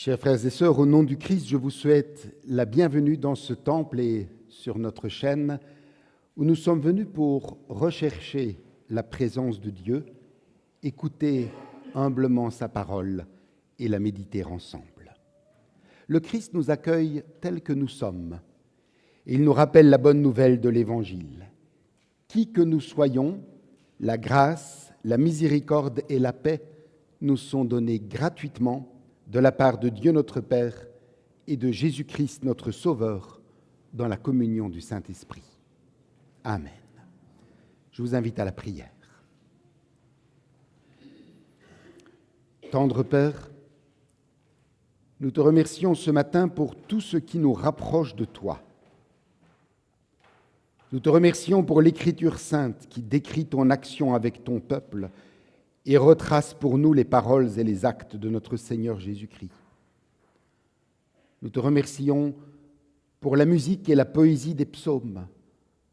Chers frères et sœurs, au nom du Christ, je vous souhaite la bienvenue dans ce temple et sur notre chaîne où nous sommes venus pour rechercher la présence de Dieu, écouter humblement sa parole et la méditer ensemble. Le Christ nous accueille tels que nous sommes et il nous rappelle la bonne nouvelle de l'Évangile. Qui que nous soyons, la grâce, la miséricorde et la paix nous sont données gratuitement de la part de Dieu notre Père et de Jésus-Christ notre Sauveur dans la communion du Saint-Esprit. Amen. Je vous invite à la prière. Tendre Père, nous te remercions ce matin pour tout ce qui nous rapproche de toi. Nous te remercions pour l'Écriture sainte qui décrit ton action avec ton peuple et retrace pour nous les paroles et les actes de notre Seigneur Jésus-Christ. Nous te remercions pour la musique et la poésie des psaumes,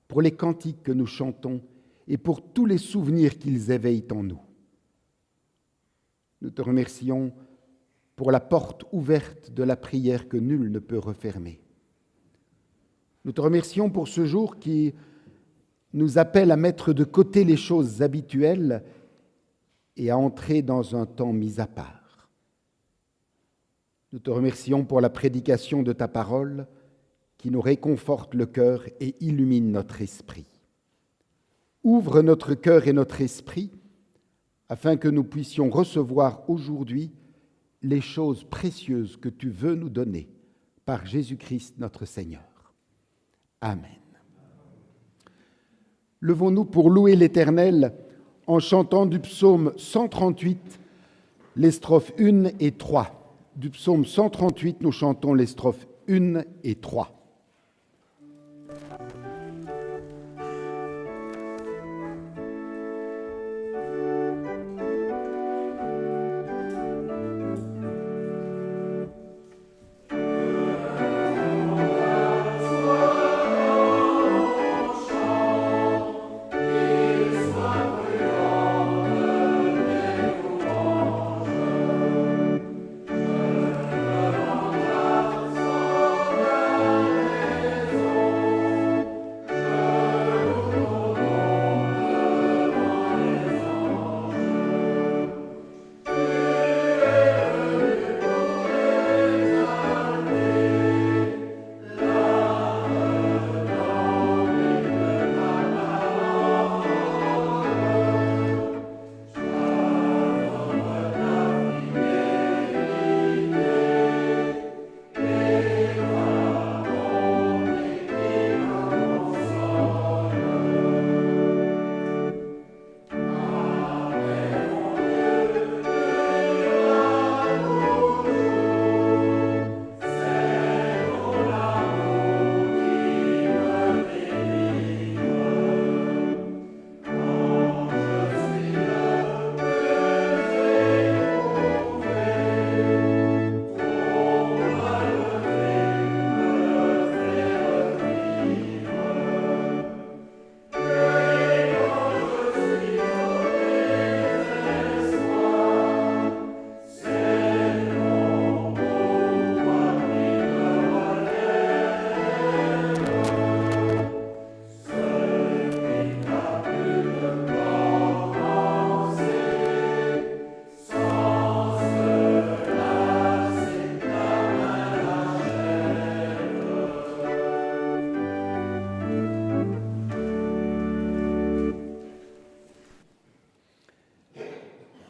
pour les cantiques que nous chantons et pour tous les souvenirs qu'ils éveillent en nous. Nous te remercions pour la porte ouverte de la prière que nul ne peut refermer. Nous te remercions pour ce jour qui nous appelle à mettre de côté les choses habituelles et à entrer dans un temps mis à part. Nous te remercions pour la prédication de ta parole qui nous réconforte le cœur et illumine notre esprit. Ouvre notre cœur et notre esprit afin que nous puissions recevoir aujourd'hui les choses précieuses que tu veux nous donner par Jésus-Christ notre Seigneur. Amen. Levons-nous pour louer l'Éternel en chantant du psaume 138, les strophes 1 et 3. Du psaume 138, nous chantons les strophes 1 et 3.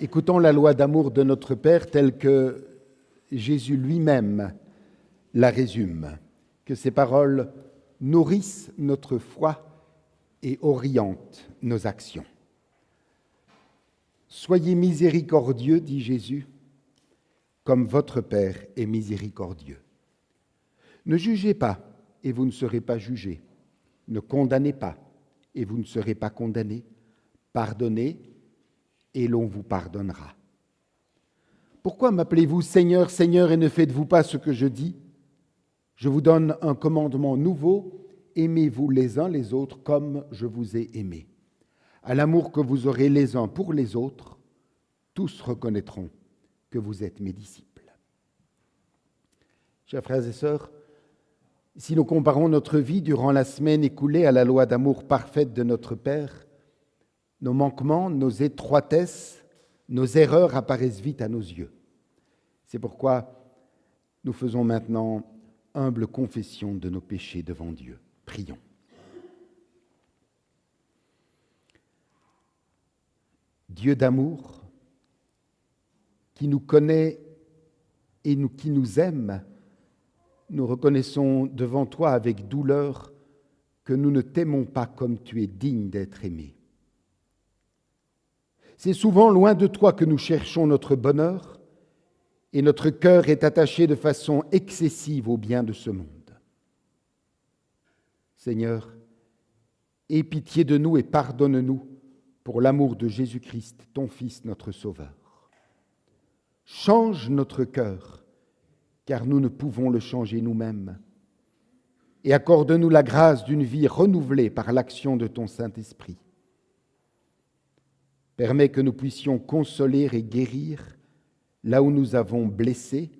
Écoutons la loi d'amour de notre Père telle que Jésus lui-même la résume. Que ces paroles nourrissent notre foi et orientent nos actions. Soyez miséricordieux, dit Jésus, comme votre Père est miséricordieux. Ne jugez pas et vous ne serez pas jugés. Ne condamnez pas et vous ne serez pas condamnés. Pardonnez et l'on vous pardonnera. Pourquoi m'appelez-vous Seigneur, Seigneur, et ne faites-vous pas ce que je dis ? Je vous donne un commandement nouveau, aimez-vous les uns les autres comme je vous ai aimés. À l'amour que vous aurez les uns pour les autres, tous reconnaîtront que vous êtes mes disciples. Chers frères et sœurs, si nous comparons notre vie durant la semaine écoulée à la loi d'amour parfaite de notre Père, nos manquements, nos étroitesses, nos erreurs apparaissent vite à nos yeux. C'est pourquoi nous faisons maintenant humble confession de nos péchés devant Dieu. Prions. Dieu d'amour, qui nous connaît et qui nous aime, nous reconnaissons devant toi avec douleur que nous ne t'aimons pas comme tu es digne d'être aimé. C'est souvent loin de toi que nous cherchons notre bonheur et notre cœur est attaché de façon excessive au bien de ce monde. Seigneur, aie pitié de nous et pardonne-nous pour l'amour de Jésus-Christ, ton Fils, notre Sauveur. Change notre cœur, car nous ne pouvons le changer nous-mêmes. Et accorde-nous la grâce d'une vie renouvelée par l'action de ton Saint-Esprit. Permets que nous puissions consoler et guérir là où nous avons blessé,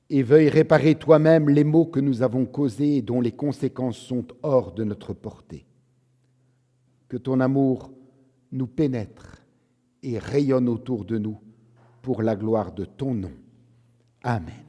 et veuille réparer toi-même les maux que nous avons causés et dont les conséquences sont hors de notre portée. Que ton amour nous pénètre et rayonne autour de nous pour la gloire de ton nom. Amen.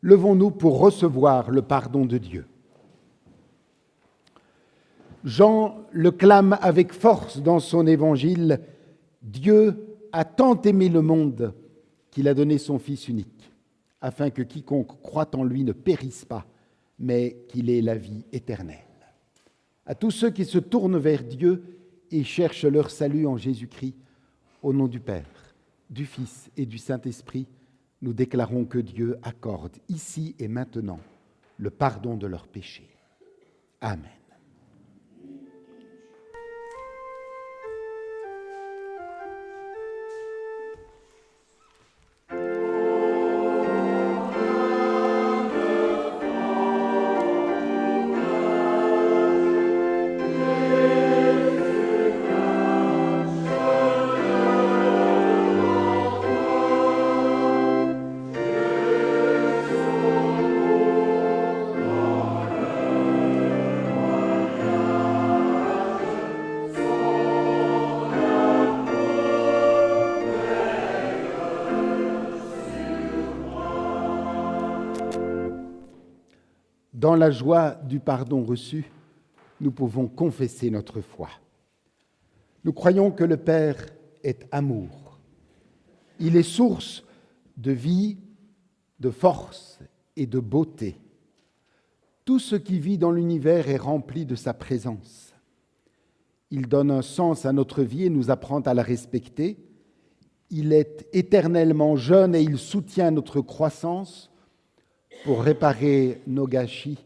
Levons-nous pour recevoir le pardon de Dieu. Jean le clame avec force dans son évangile. Dieu a tant aimé le monde qu'il a donné son Fils unique, afin que quiconque croit en lui ne périsse pas, mais qu'il ait la vie éternelle. À tous ceux qui se tournent vers Dieu et cherchent leur salut en Jésus-Christ, au nom du Père, du Fils et du Saint-Esprit, nous déclarons que Dieu accorde ici et maintenant le pardon de leurs péchés. Amen. Dans la joie du pardon reçu, nous pouvons confesser notre foi. Nous croyons que le Père est amour. Il est source de vie, de force et de beauté. Tout ce qui vit dans l'univers est rempli de sa présence. Il donne un sens à notre vie et nous apprend à la respecter. Il est éternellement jeune et il soutient notre croissance. Pour réparer nos gâchis,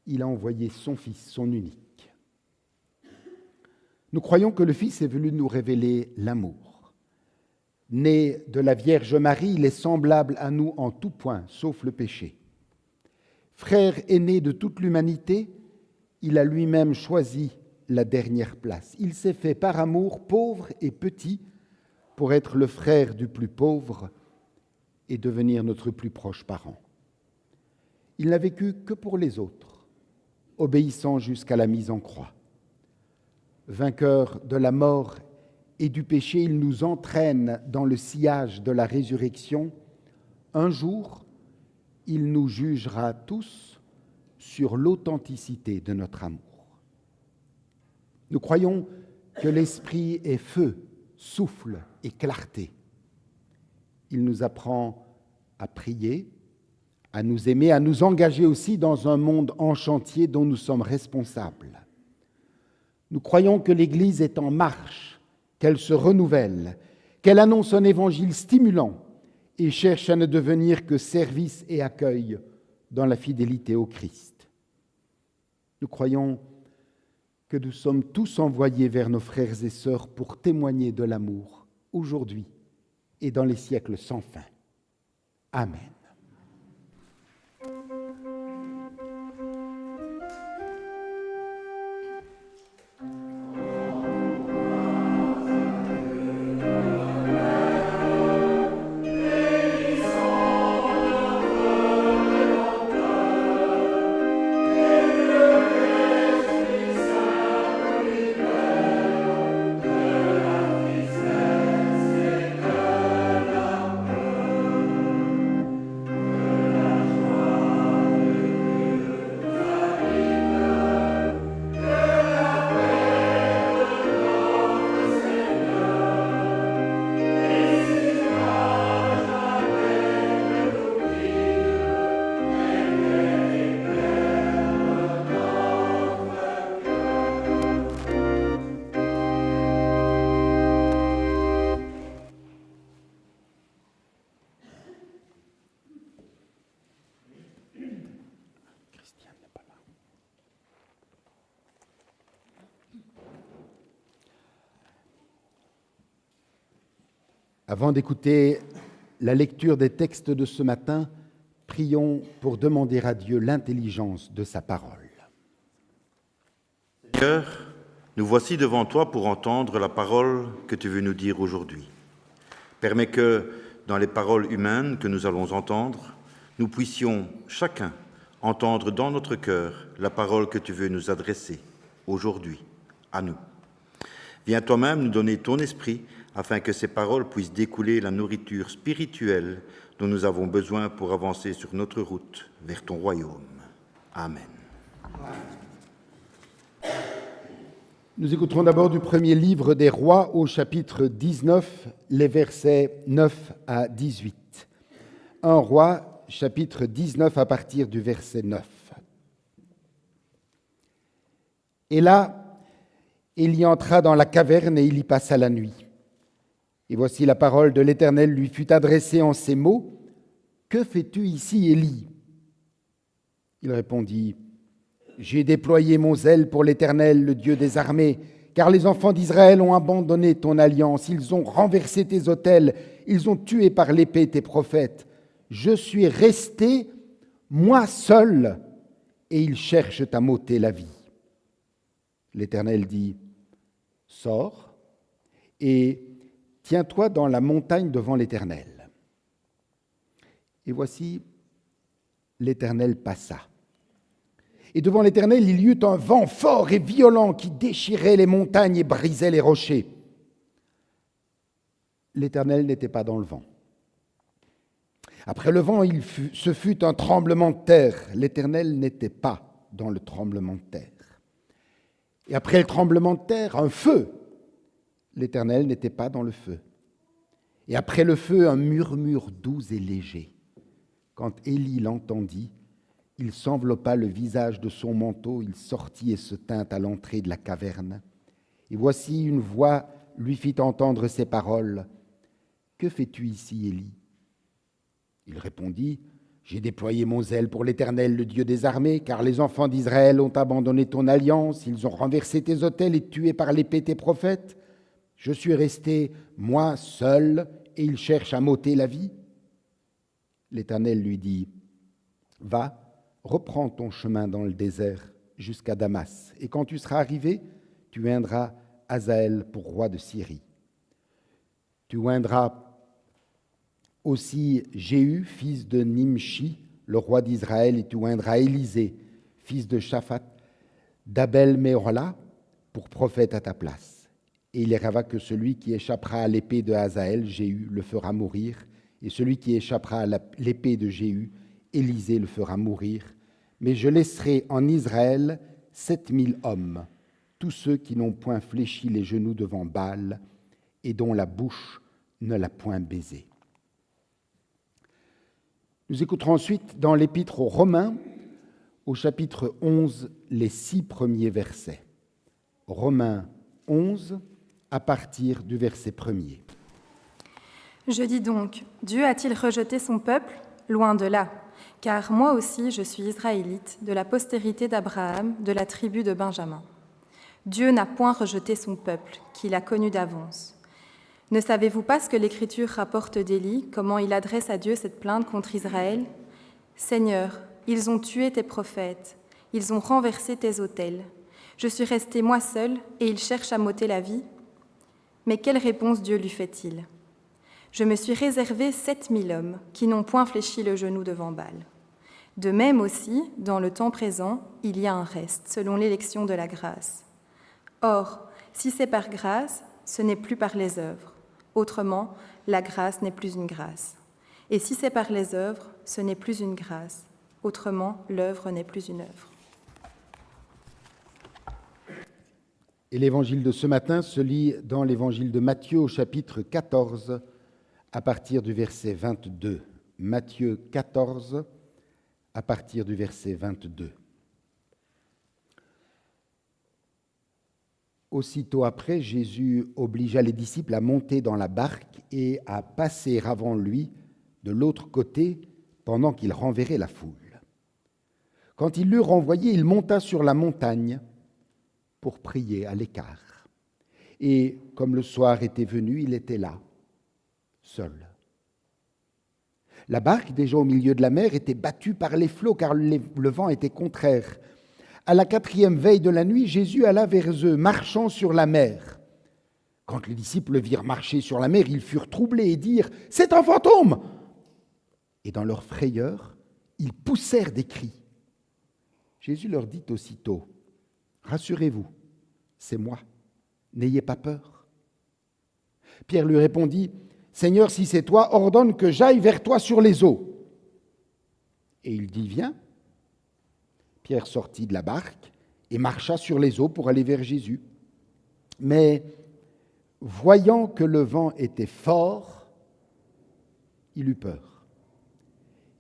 il a envoyé son Fils, son unique. Nous croyons que le Fils est venu nous révéler l'amour. Né de la Vierge Marie, il est semblable à nous en tout point, sauf le péché. Frère aîné de toute l'humanité, il a lui-même choisi la dernière place. Il s'est fait par amour pauvre et petit pour être le frère du plus pauvre et devenir notre plus proche parent. Il n'a vécu que pour les autres, obéissant jusqu'à la mise en croix. Vainqueur de la mort et du péché, il nous entraîne dans le sillage de la résurrection. Un jour, il nous jugera tous sur l'authenticité de notre amour. Nous croyons que l'Esprit est feu, souffle et clarté. Il nous apprend à prier, à nous aimer, à nous engager aussi dans un monde en chantier dont nous sommes responsables. Nous croyons que l'Église est en marche, qu'elle se renouvelle, qu'elle annonce un évangile stimulant et cherche à ne devenir que service et accueil dans la fidélité au Christ. Nous croyons que nous sommes tous envoyés vers nos frères et sœurs pour témoigner de l'amour aujourd'hui et dans les siècles sans fin. Amen. Avant d'écouter la lecture des textes de ce matin, prions pour demander à Dieu l'intelligence de sa parole. Seigneur, nous voici devant toi pour entendre la parole que tu veux nous dire aujourd'hui. Permets que, dans les paroles humaines que nous allons entendre, nous puissions chacun entendre dans notre cœur la parole que tu veux nous adresser aujourd'hui, à nous. Viens toi-même nous donner ton esprit afin que ces paroles puissent découler la nourriture spirituelle dont nous avons besoin pour avancer sur notre route vers ton royaume. Amen. Nous écouterons d'abord du premier livre des Rois au chapitre 19, les versets 9 à 18. 1 Roi, chapitre 19 à partir du verset 9. Et là, Élie entra dans la caverne et il y passa la nuit. Et voici la parole de l'Éternel lui fut adressée en ces mots. « Que fais-tu ici, Élie » Il répondit, « J'ai déployé mon zèle pour l'Éternel, le Dieu des armées, car les enfants d'Israël ont abandonné ton alliance, ils ont renversé tes autels, ils ont tué par l'épée tes prophètes. Je suis resté, moi seul, et ils cherchent à m'ôter la vie. » L'Éternel dit, « Sors et tiens-toi dans la montagne devant l'Éternel. » Et voici, l'Éternel passa. Et devant l'Éternel, il y eut un vent fort et violent qui déchirait les montagnes et brisait les rochers. L'Éternel n'était pas dans le vent. Après le vent, ce fut un tremblement de terre. L'Éternel n'était pas dans le tremblement de terre. Et après le tremblement de terre, un feu. L'Éternel n'était pas dans le feu. Et après le feu, un murmure doux et léger. Quand Élie l'entendit, il s'enveloppa le visage de son manteau, il sortit et se tint à l'entrée de la caverne. Et voici une voix lui fit entendre ces paroles. « Que fais-tu ici, Élie » Il répondit, « J'ai déployé mon zèle pour l'Éternel, le Dieu des armées, car les enfants d'Israël ont abandonné ton alliance, ils ont renversé tes autels et tué par l'épée tes prophètes. Je suis resté, moi, seul, et ils cherchent à m'ôter la vie. » L'Éternel lui dit, « Va, reprends ton chemin dans le désert jusqu'à Damas, et quand tu seras arrivé, tu oindras Hazaël pour roi de Syrie. Tu oindras aussi Jéhu, fils de Nimshi, le roi d'Israël, et tu oindras Élisée, fils de Shaphat, d'Abel-Méhola, pour prophète à ta place. Et il arrivera que celui qui échappera à l'épée de Hazaël, Jéhu, le fera mourir, et celui qui échappera à l'épée de Jéhu, Élisée le fera mourir. Mais je laisserai en Israël 7000 hommes, tous ceux qui n'ont point fléchi les genoux devant Baal et dont la bouche ne l'a point baisé. » Nous écouterons ensuite dans l'Épître aux Romains, au chapitre 11, les 6 premiers versets. Romains 11, à partir du verset 1er. Je dis donc, Dieu a-t-il rejeté son peuple? Loin de là, car moi aussi je suis israélite, de la postérité d'Abraham, de la tribu de Benjamin. Dieu n'a point rejeté son peuple, qu'il a connu d'avance. Ne savez-vous pas ce que l'Écriture rapporte d'Élie, comment il adresse à Dieu cette plainte contre Israël? Seigneur, ils ont tué tes prophètes, ils ont renversé tes autels. Je suis resté moi seul, et ils cherchent à m'ôter la vie. Mais quelle réponse Dieu lui fait-il? Je me suis réservé 7000 hommes qui n'ont point fléchi le genou devant Baal. De même aussi, dans le temps présent, il y a un reste, selon l'élection de la grâce. Or, si c'est par grâce, ce n'est plus par les œuvres. Autrement, la grâce n'est plus une grâce. Et si c'est par les œuvres, ce n'est plus une grâce. Autrement, l'œuvre n'est plus une œuvre. Et l'évangile de ce matin se lit dans l'évangile de Matthieu au chapitre 14, à partir du verset 22. Matthieu 14, à partir du verset 22. Aussitôt après, Jésus obligea les disciples à monter dans la barque et à passer avant lui de l'autre côté pendant qu'il renverrait la foule. Quand il l'eut renvoyé, il monta sur la montagne pour prier à l'écart. Et comme le soir était venu, il était là, seul. La barque, déjà au milieu de la mer, était battue par les flots, car le vent était contraire. À la 4e veille de la nuit, Jésus alla vers eux, marchant sur la mer. Quand les disciples le virent marcher sur la mer, ils furent troublés et dirent « C'est un fantôme !» Et dans leur frayeur, ils poussèrent des cris. Jésus leur dit aussitôt « Rassurez-vous, c'est moi, n'ayez pas peur. » Pierre lui répondit « Seigneur, si c'est toi, ordonne que j'aille vers toi sur les eaux. » Et il dit « Viens. » Pierre sortit de la barque et marcha sur les eaux pour aller vers Jésus. Mais voyant que le vent était fort, il eut peur.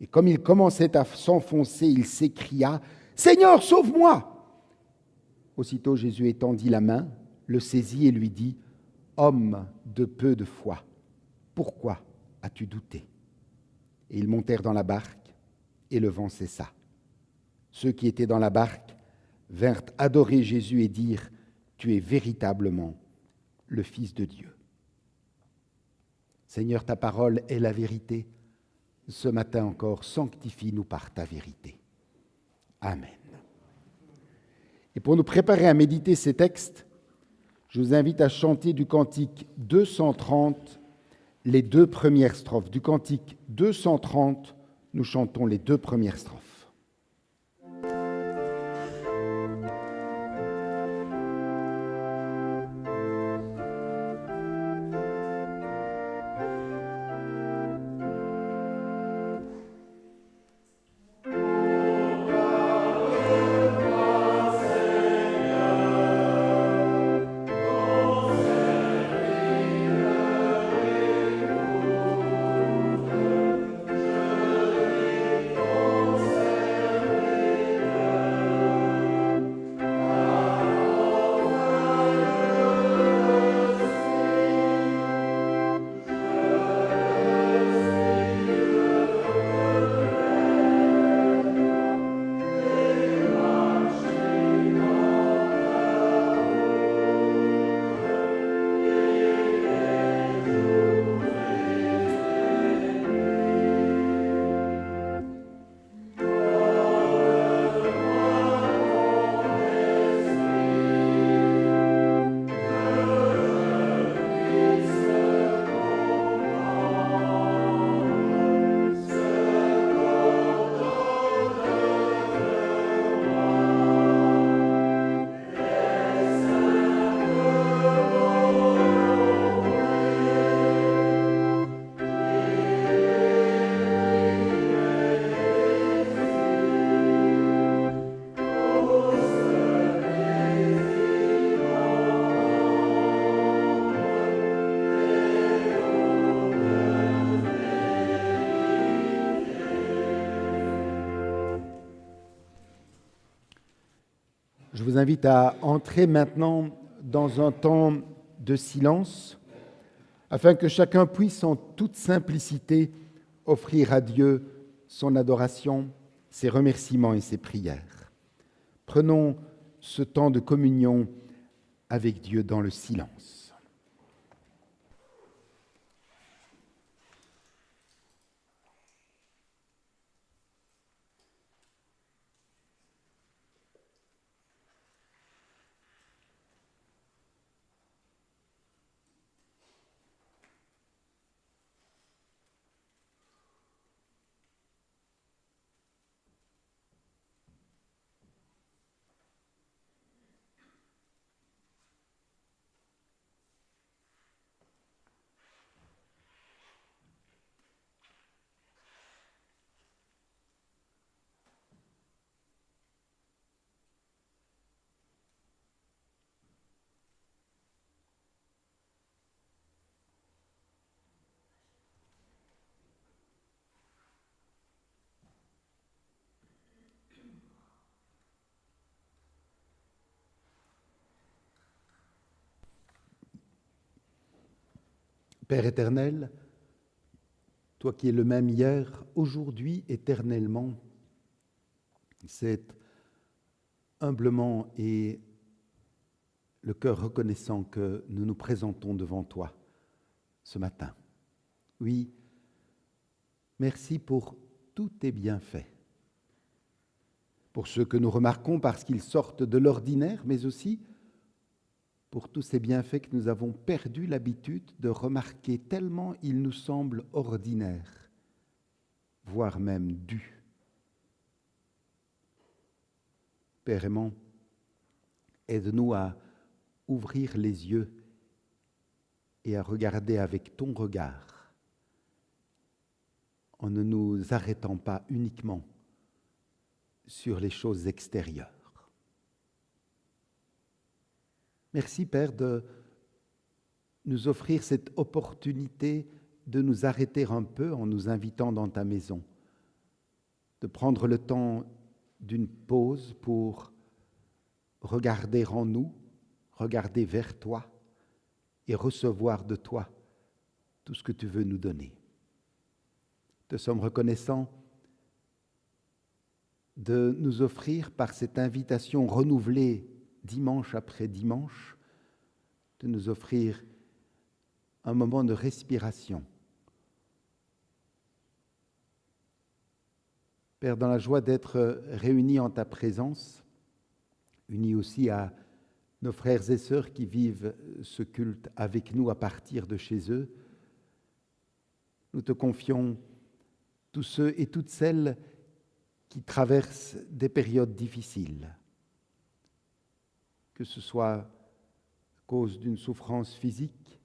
Et comme il commençait à s'enfoncer, il s'écria « Seigneur, sauve-moi !» Aussitôt Jésus étendit la main, le saisit et lui dit « Homme de peu de foi, pourquoi as-tu douté ?» Et ils montèrent dans la barque et le vent cessa. Ceux qui étaient dans la barque vinrent adorer Jésus et dire « Tu es véritablement le Fils de Dieu. » Seigneur, ta parole est la vérité. Ce matin encore, sanctifie-nous par ta vérité. Amen. Et pour nous préparer à méditer ces textes, je vous invite à chanter du cantique 230 les 2 premières strophes. Du cantique 230, nous chantons les 2 premières strophes. vous invite à entrer maintenant dans un temps de silence afin que chacun puisse en toute simplicité offrir à Dieu son adoration, ses remerciements et ses prières. Prenons ce temps de communion avec Dieu dans le silence. Père éternel, toi qui es le même hier, aujourd'hui, éternellement, c'est humblement et le cœur reconnaissant que nous nous présentons devant toi ce matin. Oui, merci pour tous tes bienfaits, pour ceux que nous remarquons parce qu'ils sortent de l'ordinaire, mais aussi pour tous ces bienfaits que nous avons perdu l'habitude de remarquer tellement ils nous semblent ordinaires, voire même dus. Père aimant, aide-nous à ouvrir les yeux et à regarder avec ton regard, en ne nous arrêtant pas uniquement sur les choses extérieures. Merci, Père, de nous offrir cette opportunité de nous arrêter un peu en nous invitant dans ta maison, de prendre le temps d'une pause pour regarder en nous, regarder vers toi et recevoir de toi tout ce que tu veux nous donner. Te sommes reconnaissants de nous offrir par cette invitation renouvelée dimanche après dimanche, de nous offrir un moment de respiration. Père, dans la joie d'être réunis en ta présence, unis aussi à nos frères et sœurs qui vivent ce culte avec nous à partir de chez eux, nous te confions tous ceux et toutes celles qui traversent des périodes difficiles, que ce soit à cause d'une souffrance physique,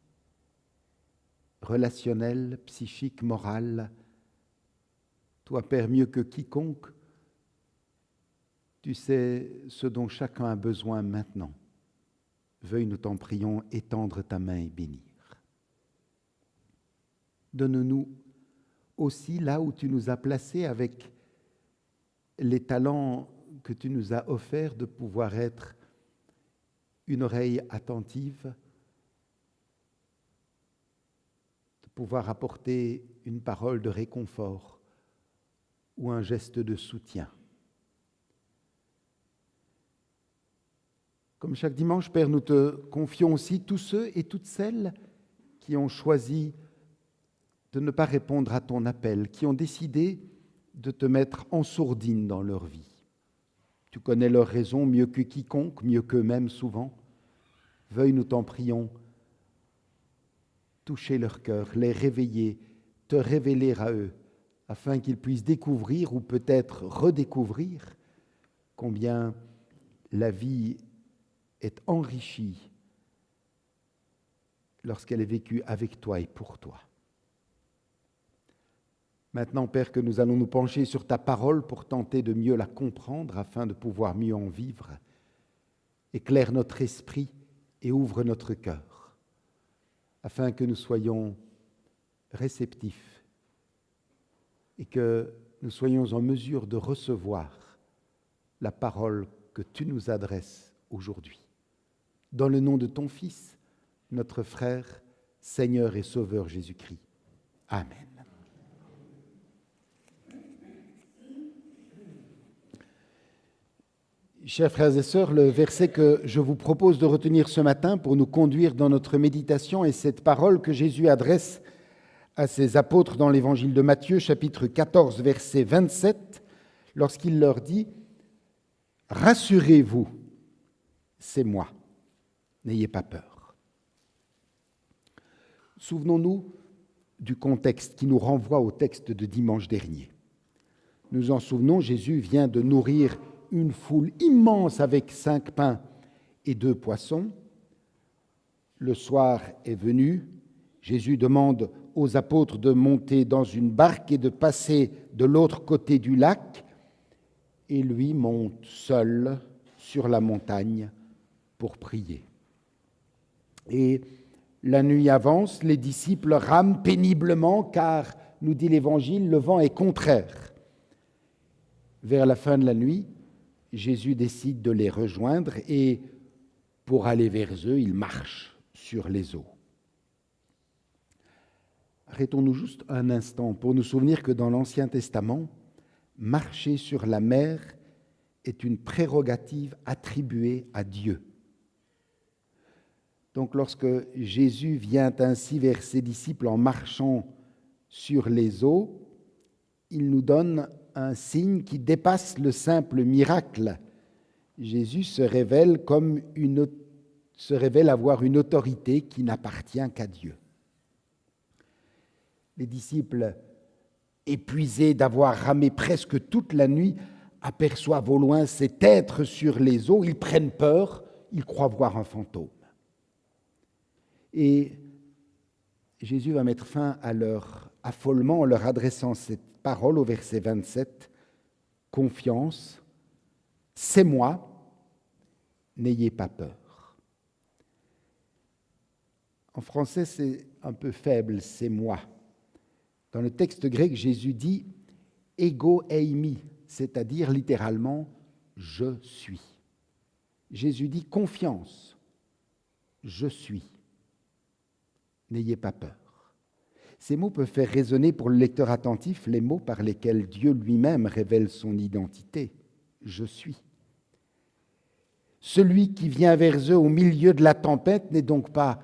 relationnelle, psychique, morale. Toi, Père, mieux que quiconque, tu sais ce dont chacun a besoin maintenant. Veuille, nous t'en prions, étendre ta main et bénir. Donne-nous aussi là où tu nous as placés avec les talents que tu nous as offerts de pouvoir être une oreille attentive, de pouvoir apporter une parole de réconfort ou un geste de soutien. Comme chaque dimanche, Père, nous te confions aussi tous ceux et toutes celles qui ont choisi de ne pas répondre à ton appel, qui ont décidé de te mettre en sourdine dans leur vie. Tu connais leurs raisons mieux que quiconque, mieux qu'eux-mêmes souvent. Veuille, nous t'en prions, toucher leur cœur, les réveiller, te révéler à eux, afin qu'ils puissent découvrir ou peut-être redécouvrir combien la vie est enrichie lorsqu'elle est vécue avec toi et pour toi. Maintenant, Père, que nous allons nous pencher sur ta parole pour tenter de mieux la comprendre afin de pouvoir mieux en vivre, éclaire notre esprit et ouvre notre cœur, afin que nous soyons réceptifs et que nous soyons en mesure de recevoir la parole que tu nous adresses aujourd'hui. Dans le nom de ton Fils, notre frère, Seigneur et Sauveur Jésus-Christ. Amen. Chers frères et sœurs, le verset que je vous propose de retenir ce matin pour nous conduire dans notre méditation est cette parole que Jésus adresse à ses apôtres dans l'évangile de Matthieu, chapitre 14, verset 27, lorsqu'il leur dit « Rassurez-vous, c'est moi, n'ayez pas peur ». Souvenons-nous du contexte qui nous renvoie au texte de dimanche dernier. Nous en souvenons, Jésus vient de nourrir une foule immense avec 5 pains et 2 poissons. Le soir est venu, Jésus demande aux apôtres de monter dans une barque et de passer de l'autre côté du lac, et lui monte seul sur la montagne pour prier. Et la nuit avance, les disciples rament péniblement car, nous dit l'Évangile, le vent est contraire. Vers la fin de la nuit, Jésus décide de les rejoindre et, pour aller vers eux, il marche sur les eaux. Arrêtons-nous juste un instant pour nous souvenir que dans l'Ancien Testament, marcher sur la mer est une prérogative attribuée à Dieu. Donc lorsque Jésus vient ainsi vers ses disciples en marchant sur les eaux, il nous donne un signe qui dépasse le simple miracle. Jésus se révèle avoir une autorité qui n'appartient qu'à Dieu. Les disciples, épuisés d'avoir ramé presque toute la nuit, aperçoivent au loin cet être sur les eaux. Ils prennent peur, ils croient voir un fantôme. Et Jésus va mettre fin à leur affolement en leur adressant cette parole au verset 27. « Confiance, c'est moi, n'ayez pas peur. » En français, c'est un peu faible, « c'est moi ». Dans le texte grec, Jésus dit « ego eimi », c'est-à-dire littéralement « je suis ». Jésus dit « confiance, je suis, n'ayez pas peur ». Ces mots peuvent faire résonner pour le lecteur attentif les mots par lesquels Dieu lui-même révèle son identité. « Je suis ». Celui qui vient vers eux au milieu de la tempête n'est donc pas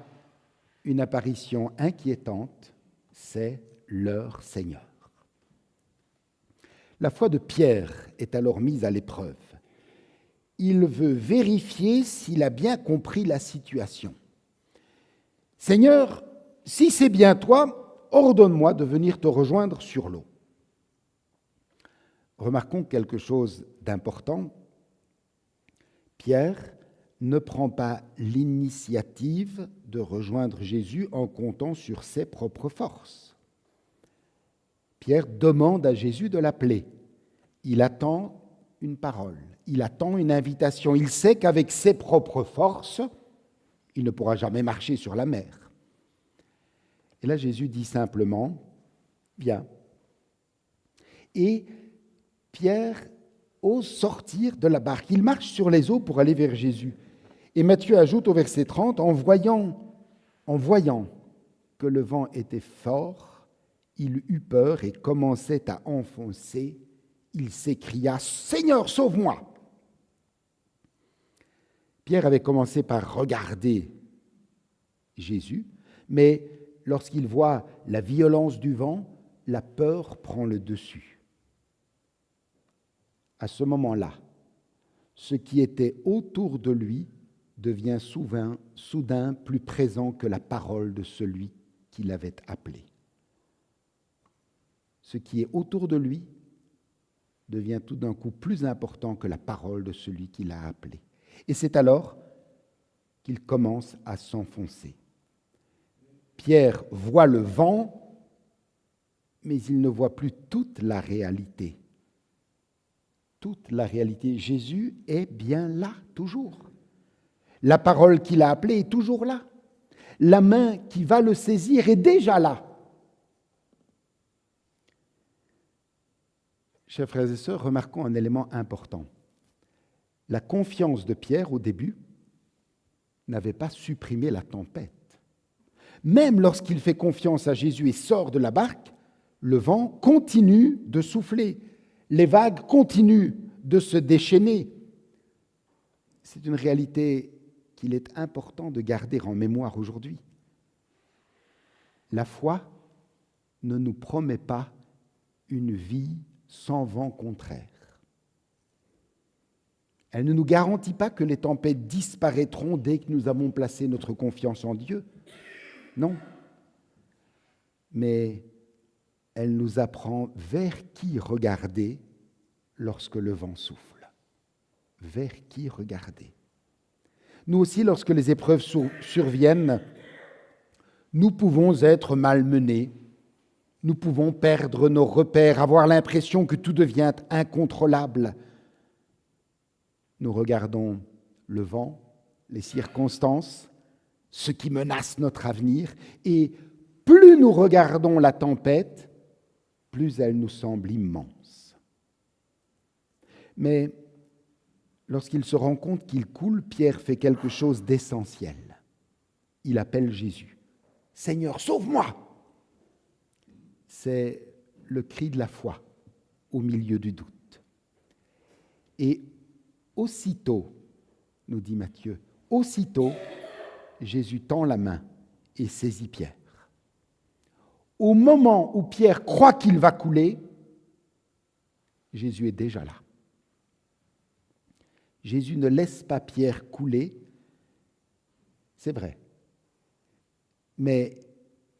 une apparition inquiétante, c'est leur Seigneur. La foi de Pierre est alors mise à l'épreuve. Il veut vérifier s'il a bien compris la situation. « Seigneur, si c'est bien toi, ordonne-moi de venir te rejoindre sur l'eau. » Remarquons quelque chose d'important. Pierre ne prend pas l'initiative de rejoindre Jésus en comptant sur ses propres forces. Pierre demande à Jésus de l'appeler. Il attend une parole, il attend une invitation. Il sait qu'avec ses propres forces, il ne pourra jamais marcher sur la mer. Et là, Jésus dit simplement, « Viens ». Et Pierre ose sortir de la barque. Il marche sur les eaux pour aller vers Jésus. Et Matthieu ajoute au verset 30, en voyant que le vent était fort, il eut peur et commençait à enfoncer. Il s'écria « Seigneur, sauve-moi » Pierre avait commencé par regarder Jésus, mais lorsqu'il voit la violence du vent, la peur prend le dessus. À ce moment-là, ce qui était autour de lui devient soudain plus présent que la parole de celui qui l'avait appelé. Ce qui est autour de lui devient tout d'un coup plus important que la parole de celui qui l'a appelé. Et c'est alors qu'il commence à s'enfoncer. Pierre voit le vent, mais il ne voit plus toute la réalité. Toute la réalité. Jésus est bien là, toujours. La parole qu'il a appelée est toujours là. La main qui va le saisir est déjà là. Chers frères et sœurs, remarquons un élément important. La confiance de Pierre au début n'avait pas supprimé la tempête. Même lorsqu'il fait confiance à Jésus et sort de la barque, le vent continue de souffler, les vagues continuent de se déchaîner. C'est une réalité qu'il est important de garder en mémoire aujourd'hui. La foi ne nous promet pas une vie sans vent contraire. Elle ne nous garantit pas que les tempêtes disparaîtront dès que nous avons placé notre confiance en Dieu. Non. Mais elle nous apprend vers qui regarder lorsque le vent souffle. Vers qui regarder. Nous aussi, lorsque les épreuves surviennent, nous pouvons être malmenés, nous pouvons perdre nos repères, avoir l'impression que tout devient incontrôlable. Nous regardons le vent, les circonstances, ce qui menace notre avenir, et plus nous regardons la tempête, plus elle nous semble immense. Mais lorsqu'il se rend compte qu'il coule, Pierre fait quelque chose d'essentiel. Il appelle Jésus. « Seigneur, sauve-moi !» C'est le cri de la foi au milieu du doute. Et aussitôt, nous dit Matthieu, aussitôt, Jésus tend la main et saisit Pierre. Au moment où Pierre croit qu'il va couler, Jésus est déjà là. Jésus ne laisse pas Pierre couler, c'est vrai. Mais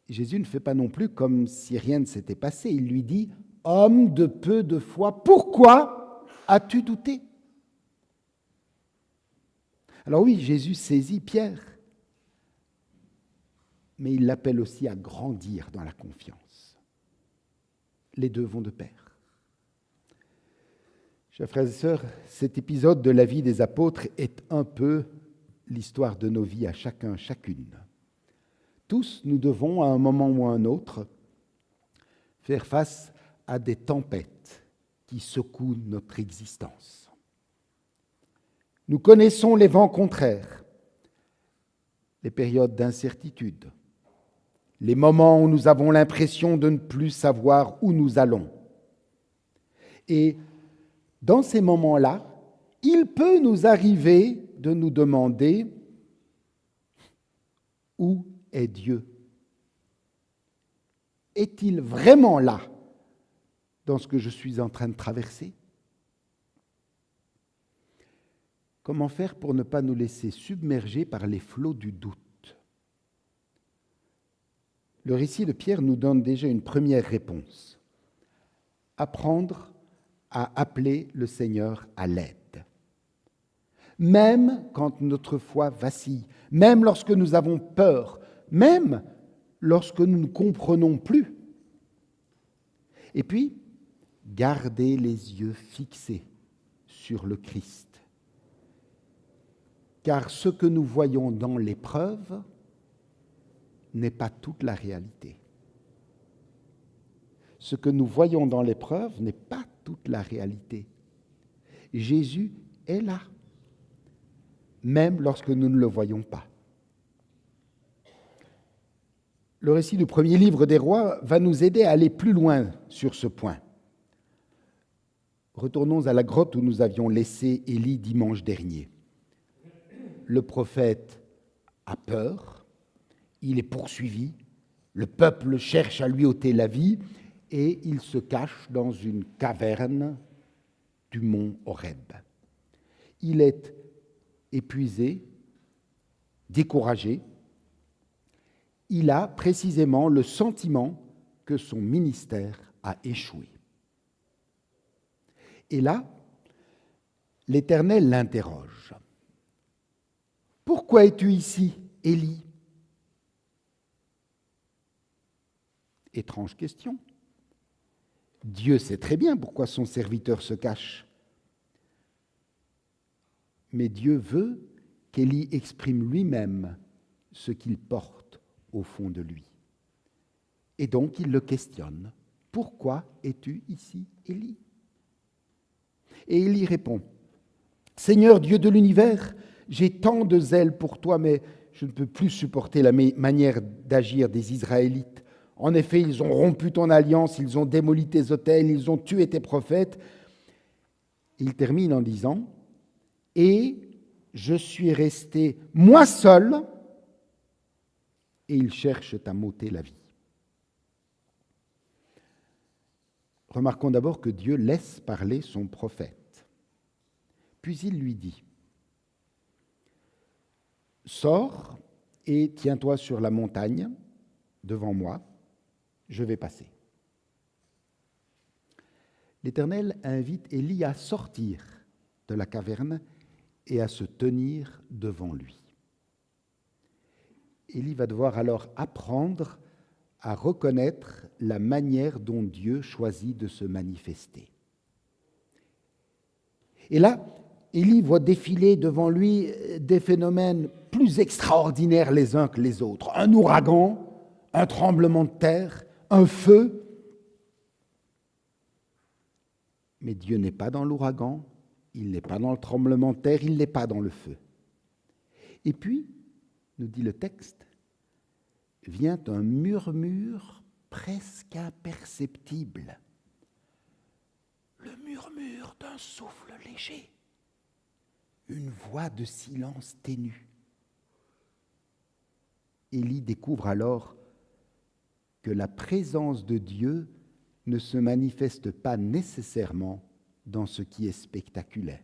Jésus ne fait pas non plus comme si rien ne s'était passé. Il lui dit, « Homme de peu de foi, pourquoi as-tu douté ?» Alors oui, Jésus saisit Pierre, mais il l'appelle aussi à grandir dans la confiance. Les deux vont de pair. Chers frères et sœurs, cet épisode de la vie des apôtres est un peu l'histoire de nos vies à chacun, chacune. Tous, nous devons, à un moment ou à un autre, faire face à des tempêtes qui secouent notre existence. Nous connaissons les vents contraires, les périodes d'incertitude, les moments où nous avons l'impression de ne plus savoir où nous allons. Et dans ces moments-là, il peut nous arriver de nous demander « Où est Dieu ? Est-il vraiment là dans ce que je suis en train de traverser ? » Comment faire pour ne pas nous laisser submerger par les flots du doute ? Le récit de Pierre nous donne déjà une première réponse. Apprendre à appeler le Seigneur à l'aide. Même quand notre foi vacille, même lorsque nous avons peur, même lorsque nous ne comprenons plus. Et puis, garder les yeux fixés sur le Christ. Car ce que nous voyons dans l'épreuve n'est pas toute la réalité. Ce que nous voyons dans l'épreuve n'est pas toute la réalité. Jésus est là, même lorsque nous ne le voyons pas. Le récit du premier livre des rois va nous aider à aller plus loin sur ce point. Retournons à la grotte où nous avions laissé Élie dimanche dernier. Le prophète a peur, il est poursuivi, le peuple cherche à lui ôter la vie et il se cache dans une caverne du mont Horeb. Il est épuisé, découragé. Il a précisément le sentiment que son ministère a échoué. Et là, l'Éternel l'interroge. « Pourquoi es-tu ici, Élie ?» Étrange question. Dieu sait très bien pourquoi son serviteur se cache. Mais Dieu veut qu'Élie exprime lui-même ce qu'il porte au fond de lui. Et donc il le questionne. « Pourquoi es-tu ici, Élie ?» Et Élie répond. Seigneur Dieu de l'univers, j'ai tant de zèle pour toi, mais je ne peux plus supporter la manière d'agir des Israélites. En effet, ils ont rompu ton alliance, ils ont démoli tes autels, ils ont tué tes prophètes. Il termine en disant, « Et je suis resté moi seul, et ils cherchent à m'ôter la vie. » Remarquons d'abord que Dieu laisse parler son prophète. Puis il lui dit, « Sors et tiens-toi sur la montagne devant moi, je vais passer. » L'Éternel invite Élie à sortir de la caverne et à se tenir devant lui. Élie va devoir alors apprendre à reconnaître la manière dont Dieu choisit de se manifester. Et là, Élie voit défiler devant lui des phénomènes plus extraordinaires les uns que les autres. Un ouragan, un tremblement de terre, un feu. Mais Dieu n'est pas dans l'ouragan, il n'est pas dans le tremblement de terre, il n'est pas dans le feu. Et puis, nous dit le texte, vient un murmure presque imperceptible. Le murmure d'un souffle léger, une voix de silence ténue. Élie découvre alors que la présence de Dieu ne se manifeste pas nécessairement dans ce qui est spectaculaire.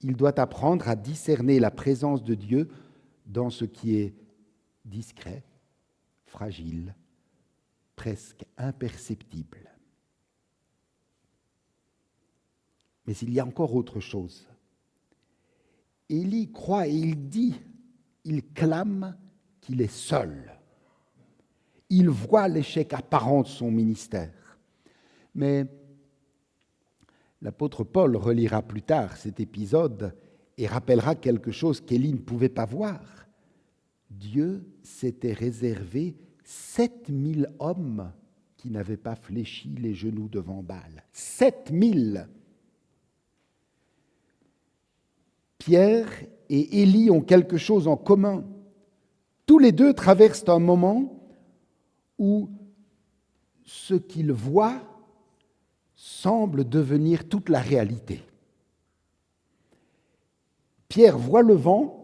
Il doit apprendre à discerner la présence de Dieu dans ce qui est discret, fragile, presque imperceptible. Mais il y a encore autre chose. Élie croit et il dit, il clame qu'il est seul. Il voit l'échec apparent de son ministère. Mais l'apôtre Paul relira plus tard cet épisode et rappellera quelque chose qu'Élie ne pouvait pas voir. Dieu s'était réservé 7000 hommes qui n'avaient pas fléchi les genoux devant Baal. 7000! Pierre et Élie ont quelque chose en commun. Tous les deux traversent un moment où ce qu'ils voient semble devenir toute la réalité. Pierre voit le vent,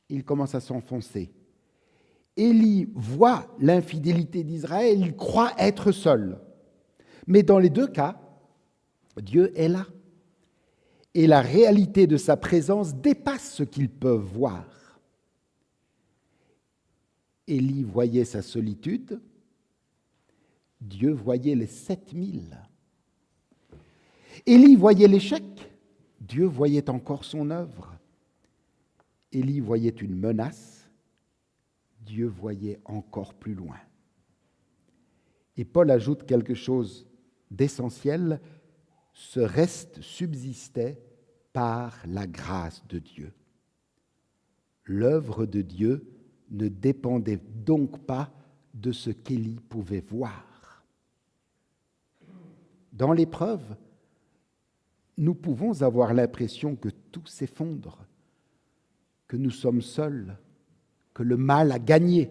il commence à s'enfoncer. Élie voit l'infidélité d'Israël, il croit être seul. Mais dans les deux cas, Dieu est là. Et la réalité de sa présence dépasse ce qu'ils peuvent voir. Élie voyait sa solitude, Dieu voyait les 7000. Élie voyait l'échec, Dieu voyait encore son œuvre. Élie voyait une menace, Dieu voyait encore plus loin. Et Paul ajoute quelque chose d'essentiel, ce reste subsistait par la grâce de Dieu. L'œuvre de Dieu ne dépendait donc pas de ce qu'Élie pouvait voir. Dans l'épreuve, nous pouvons avoir l'impression que tout s'effondre, que nous sommes seuls, que le mal a gagné.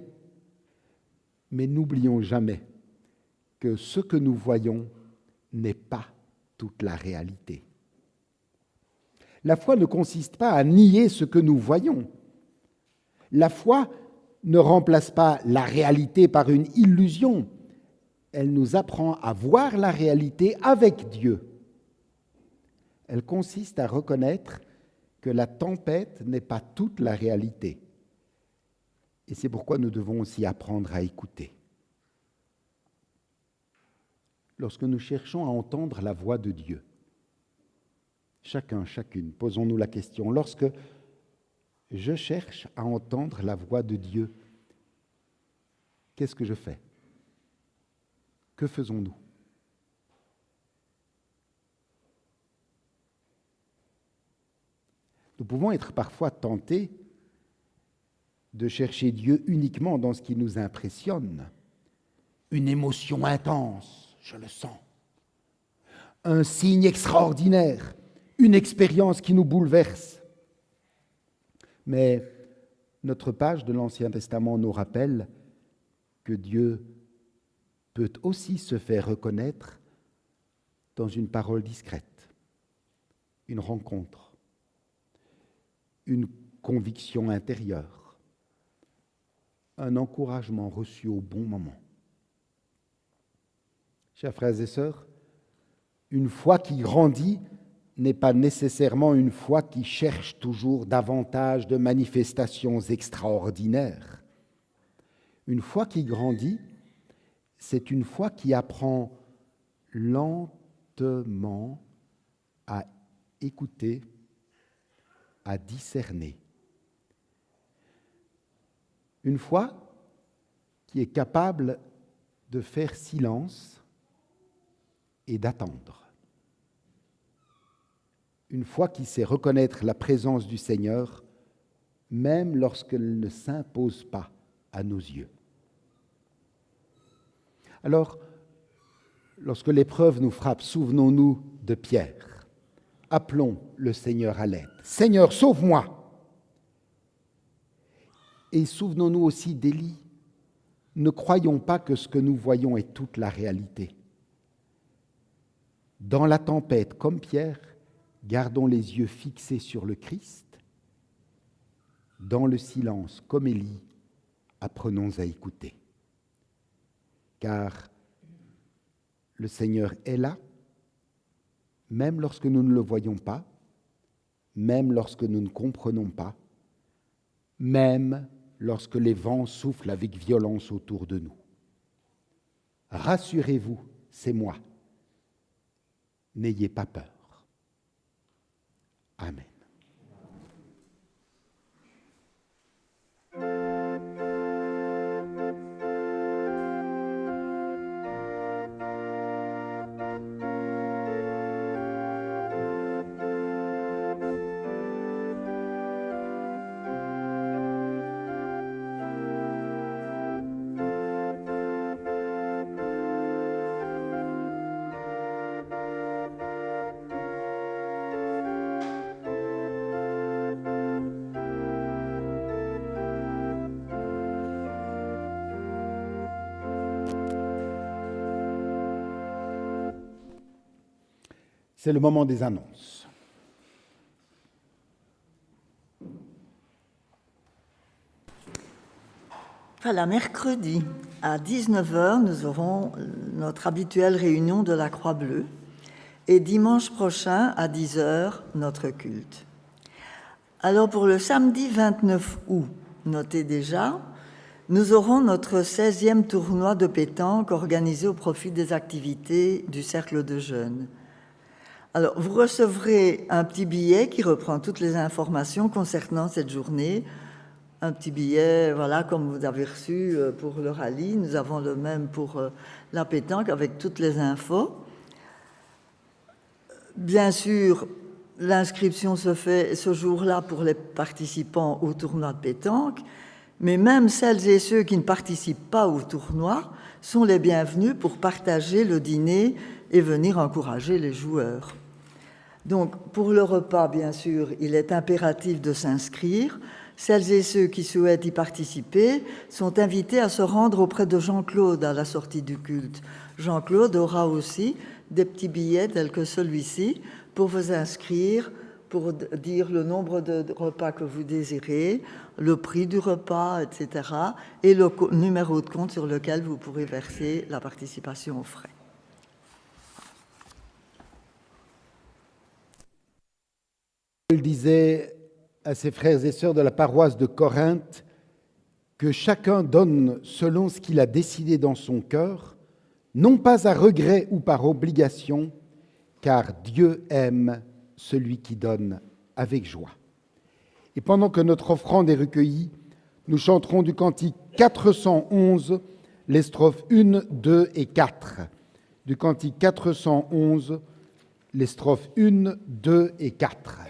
Mais n'oublions jamais que ce que nous voyons n'est pas toute la réalité. La foi ne consiste pas à nier ce que nous voyons. La foi ne remplace pas la réalité par une illusion. Elle nous apprend à voir la réalité avec Dieu. Elle consiste à reconnaître que la tempête n'est pas toute la réalité. Et c'est pourquoi nous devons aussi apprendre à écouter. Lorsque nous cherchons à entendre la voix de Dieu, chacun, chacune, posons-nous la question, lorsque je cherche à entendre la voix de Dieu, qu'est-ce que je fais? Que faisons-nous? Nous pouvons être parfois tentés de chercher Dieu uniquement dans ce qui nous impressionne. Une émotion intense, je le sens. un signe extraordinaire, une expérience qui nous bouleverse. Mais notre page de l'Ancien Testament nous rappelle que Dieu peut aussi se faire reconnaître dans une parole discrète, une rencontre, une conviction intérieure, un encouragement reçu au bon moment. Chers frères et sœurs, une foi qui grandit n'est pas nécessairement une foi qui cherche toujours davantage de manifestations extraordinaires. Une foi qui grandit, c'est une foi qui apprend lentement à écouter, à discerner. Une foi qui est capable de faire silence et d'attendre. Une foi qui sait reconnaître la présence du Seigneur, même lorsqu'elle ne s'impose pas à nos yeux. Alors, lorsque l'épreuve nous frappe, souvenons-nous de Pierre. Appelons le Seigneur à l'aide. Seigneur, sauve-moi! Et souvenons-nous aussi d'Élie. Ne croyons pas que ce que nous voyons est toute la réalité. Dans la tempête, comme Pierre, gardons les yeux fixés sur le Christ. Dans le silence, comme Élie, apprenons à écouter. Car le Seigneur est là, même lorsque nous ne le voyons pas, même lorsque nous ne comprenons pas, même lorsque les vents soufflent avec violence autour de nous. Rassurez-vous, c'est moi. N'ayez pas peur. Amen. C'est le moment des annonces. Voilà, mercredi à 19h, nous aurons notre habituelle réunion de la Croix-Bleue et dimanche prochain à 10h, notre culte. Alors pour le samedi 29 août, notez déjà, nous aurons notre 16e tournoi de pétanque organisé au profit des activités du Cercle de Jeunes. Alors, vous recevrez un petit billet qui reprend toutes les informations concernant cette journée. Un petit billet, voilà, comme vous avez reçu pour le rallye. Nous avons le même pour la pétanque avec toutes les infos. Bien sûr, l'inscription se fait ce jour-là pour les participants au tournoi de pétanque, mais même celles et ceux qui ne participent pas au tournoi sont les bienvenus pour partager le dîner et venir encourager les joueurs. Donc, pour le repas, bien sûr, il est impératif de s'inscrire. Celles et ceux qui souhaitent y participer sont invités à se rendre auprès de Jean-Claude à la sortie du culte. Jean-Claude aura aussi des petits billets tels que celui-ci pour vous inscrire, pour dire le nombre de repas que vous désirez, le prix du repas, etc. et le numéro de compte sur lequel vous pourrez verser la participation aux frais. Paul disait à ses frères et sœurs de la paroisse de Corinthe que chacun donne selon ce qu'il a décidé dans son cœur, non pas à regret ou par obligation, car Dieu aime celui qui donne avec joie. Et pendant que notre offrande est recueillie, nous chanterons du cantique 411, les strophes 1, 2 et 4. Du cantique 411, les strophes 1, 2 et 4.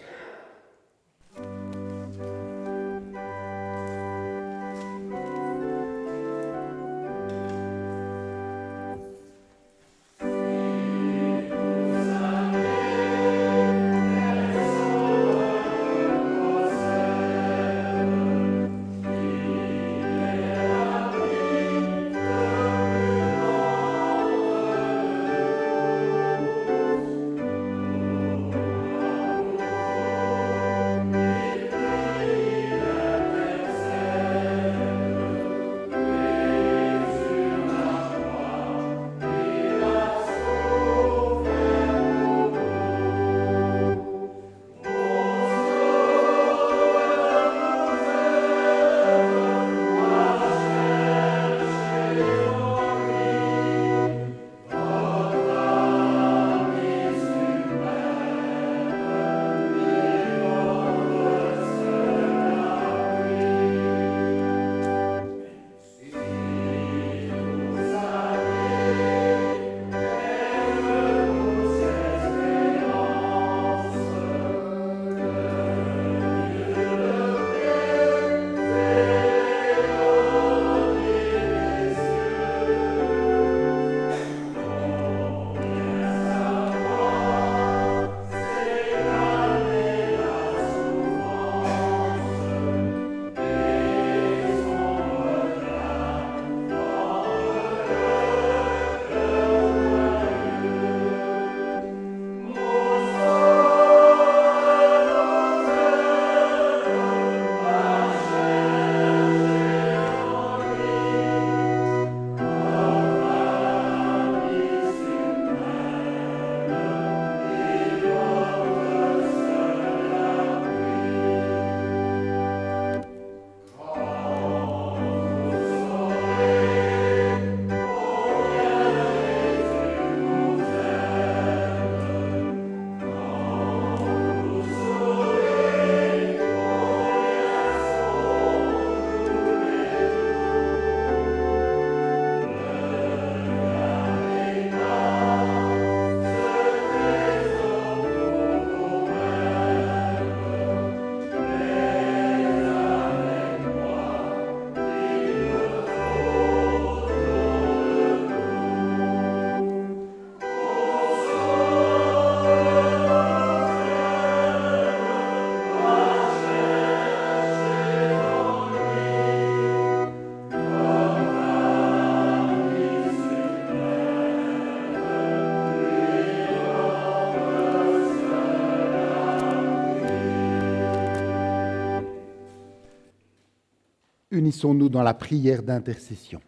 Unissons-nous dans la prière d'intercession.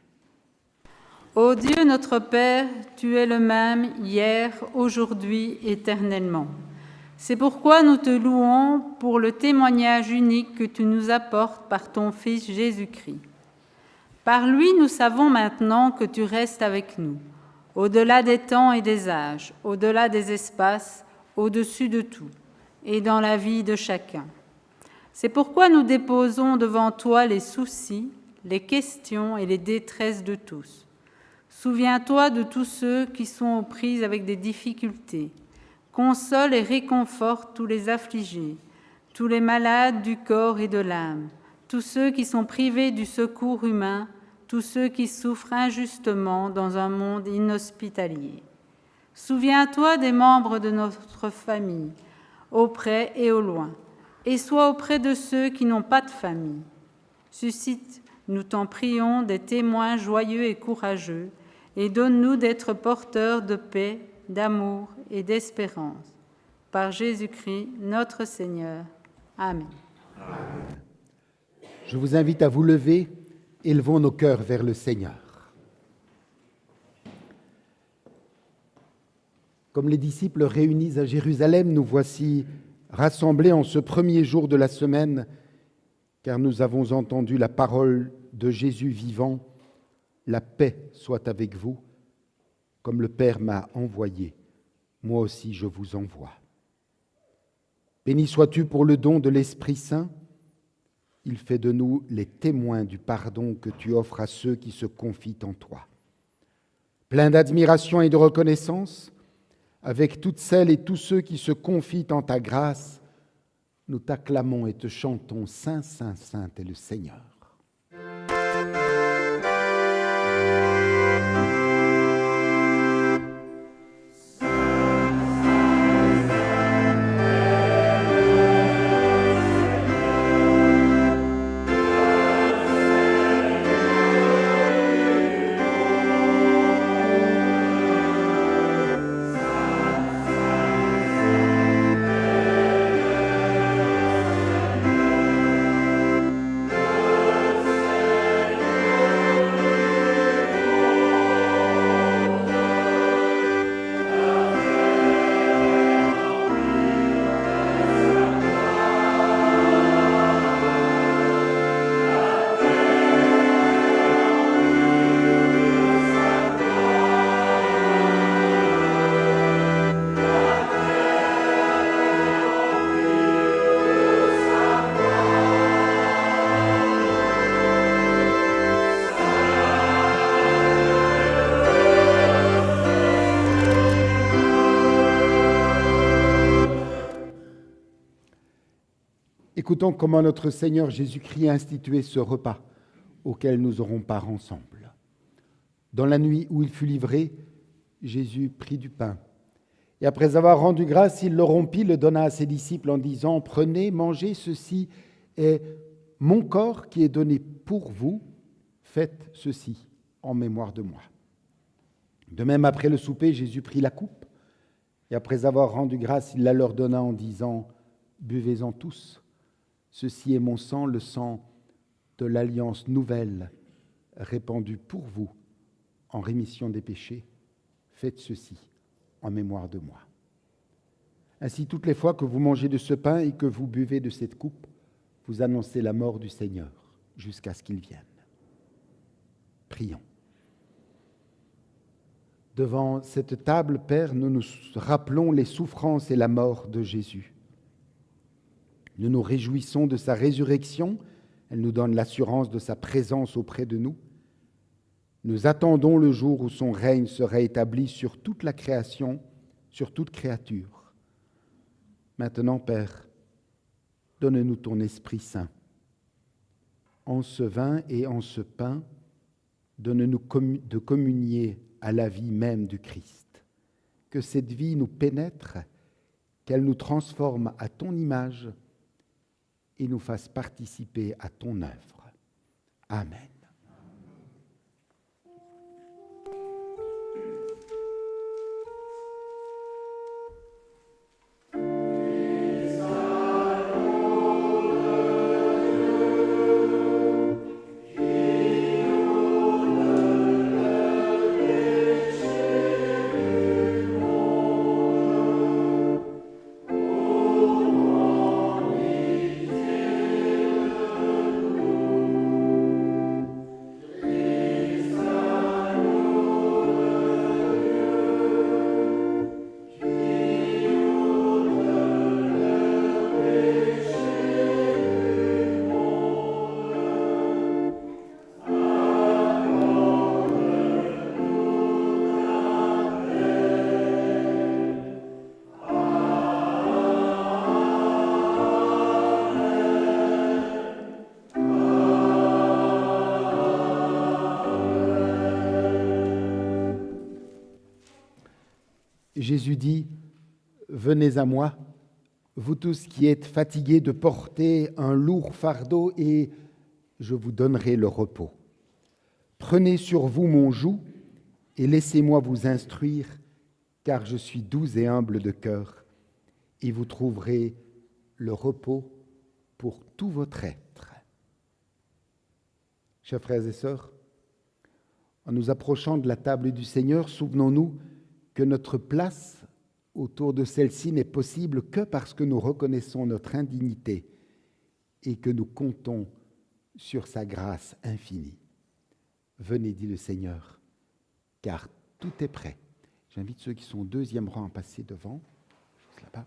Ô Dieu notre Père, tu es le même hier, aujourd'hui, éternellement. C'est pourquoi nous te louons pour le témoignage unique que tu nous apportes par ton Fils Jésus-Christ. Par lui, nous savons maintenant que tu restes avec nous, au-delà des temps et des âges, au-delà des espaces, au-dessus de tout, et dans la vie de chacun. C'est pourquoi nous déposons devant toi les soucis, les questions et les détresses de tous. Souviens-toi de tous ceux qui sont aux prises avec des difficultés. Console et réconforte tous les affligés, tous les malades du corps et de l'âme, tous ceux qui sont privés du secours humain, tous ceux qui souffrent injustement dans un monde inhospitalier. Souviens-toi des membres de notre famille, au près et au loin, et sois auprès de ceux qui n'ont pas de famille. Suscite, nous t'en prions, des témoins joyeux et courageux, et donne-nous d'être porteurs de paix, d'amour et d'espérance. Par Jésus-Christ, notre Seigneur. Amen. Je vous invite à vous lever, élevons nos cœurs vers le Seigneur. Comme les disciples réunis à Jérusalem, nous voici rassemblés en ce premier jour de la semaine, car nous avons entendu la parole de Jésus vivant. La paix soit avec vous, comme le Père m'a envoyé, moi aussi je vous envoie. Béni sois-tu pour le don de l'Esprit Saint. Il fait de nous les témoins du pardon que tu offres à ceux qui se confient en toi. Plein d'admiration et de reconnaissance, avec toutes celles et tous ceux qui se confient en ta grâce, nous t'acclamons et te chantons, Saint, Saint, Saint est le Seigneur. Écoutons comment notre Seigneur Jésus-Christ a institué ce repas auquel nous aurons part ensemble. Dans la nuit où il fut livré, Jésus prit du pain. Et après avoir rendu grâce, il le rompit, le donna à ses disciples en disant « Prenez, mangez, ceci est mon corps qui est donné pour vous. Faites ceci en mémoire de moi. » De même, après le souper, Jésus prit la coupe. Et après avoir rendu grâce, il la leur donna en disant « Buvez-en tous. Ceci est mon sang, le sang de l'alliance nouvelle, répandu pour vous en rémission des péchés. Faites ceci en mémoire de moi. » Ainsi, toutes les fois que vous mangez de ce pain et que vous buvez de cette coupe, vous annoncez la mort du Seigneur jusqu'à ce qu'il vienne. Prions. Devant cette table, Père, nous nous rappelons les souffrances et la mort de Jésus. Nous nous réjouissons de sa résurrection. Elle nous donne l'assurance de sa présence auprès de nous. Nous attendons le jour où son règne sera établi sur toute la création, sur toute créature. Maintenant, Père, donne-nous ton Esprit Saint. En ce vin et en ce pain, donne-nous de communier à la vie même du Christ. Que cette vie nous pénètre, qu'elle nous transforme à ton image et nous fasse participer à ton œuvre. Amen. Jésus dit, « Venez à moi, vous tous qui êtes fatigués de porter un lourd fardeau, et je vous donnerai le repos. Prenez sur vous mon joug et laissez-moi vous instruire, car je suis doux et humble de cœur, et vous trouverez le repos pour tout votre être. » Chers frères et sœurs, en nous approchant de la table du Seigneur, souvenons-nous que notre place autour de celle-ci n'est possible que parce que nous reconnaissons notre indignité et que nous comptons sur sa grâce infinie. Venez, dit le Seigneur, car tout est prêt. J'invite ceux qui sont au deuxième rang à passer devant, juste là-bas.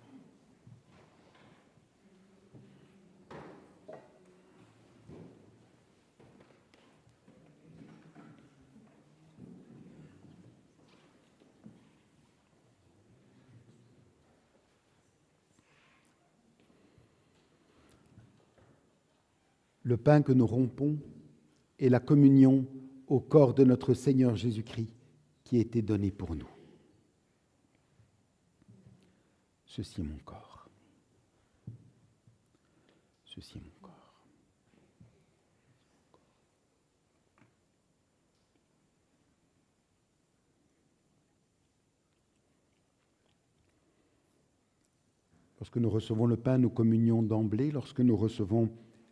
Le pain que nous rompons est la communion au corps de notre Seigneur Jésus-Christ qui a été donné pour nous. Ceci est mon corps. Ceci est mon corps. Lorsque nous recevons le pain, nous communions d'emblée. Lorsque nous recevons